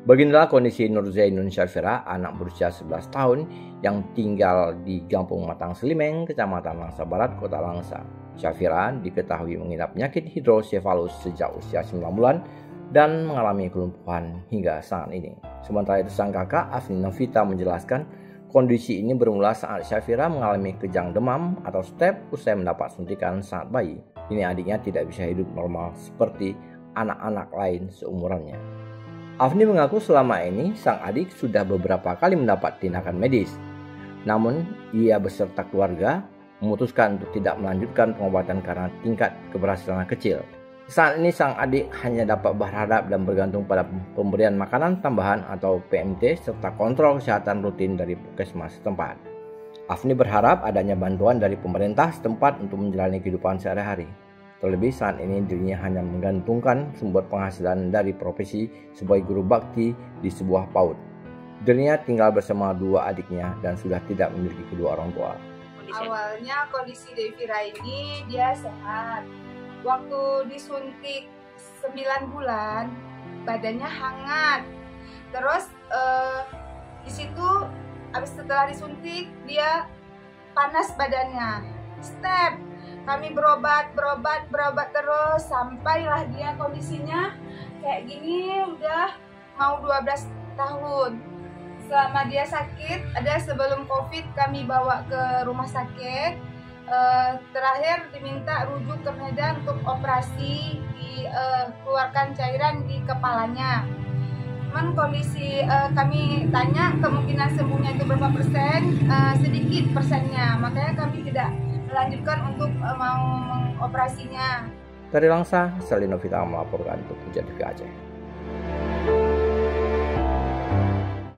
Beginilah kondisi Nur Zainun Syafira, anak berusia 11 tahun yang tinggal di Kampung Matang Selimeng, Kecamatan Langsa Barat, Kota Langsa. Syafira diketahui mengidap penyakit hidrosefalus sejak usia 9 bulan dan mengalami kelumpuhan hingga saat ini. Sementara itu sang kakak Afni Novita menjelaskan kondisi ini bermula saat Syafira mengalami kejang demam atau step usai mendapat suntikan saat bayi. Kini adiknya tidak bisa hidup normal seperti anak-anak lain seumurannya. Afni mengaku selama ini sang adik sudah beberapa kali mendapat tindakan medis. Namun ia beserta keluarga memutuskan untuk tidak melanjutkan pengobatan karena tingkat keberhasilan kecil. Saat ini sang adik hanya dapat berharap dan bergantung pada pemberian makanan tambahan atau PMT serta kontrol kesehatan rutin dari puskesmas setempat. Afni berharap adanya bantuan dari pemerintah setempat untuk menjalani kehidupan sehari-hari. Terlebih saat ini dirinya hanya menggantungkan sumber penghasilan dari profesi sebagai guru bakti di sebuah PAUD. Dirinya tinggal bersama dua adiknya dan sudah tidak memiliki kedua orang tua. Awalnya kondisi Devira ini dia sehat. Waktu disuntik 9 bulan, badannya hangat. Terus di situ setelah disuntik dia panas badannya. Step. Kami berobat terus sampailah dia kondisinya kayak gini udah mau 12 tahun. Selama dia sakit, ada sebelum COVID kami bawa ke rumah sakit. Terakhir diminta rujuk ke Medan untuk operasi, dikeluarkan cairan di kepalanya. Cuman kondisi kami tanya kemungkinan sembuhnya itu berapa persen, sedikit persennya. Makanya kami tidak melanjutkan untuk mau mengoperasinya. Dari Langsa, Selina Novita melaporkan untuk Hujan TV Aceh.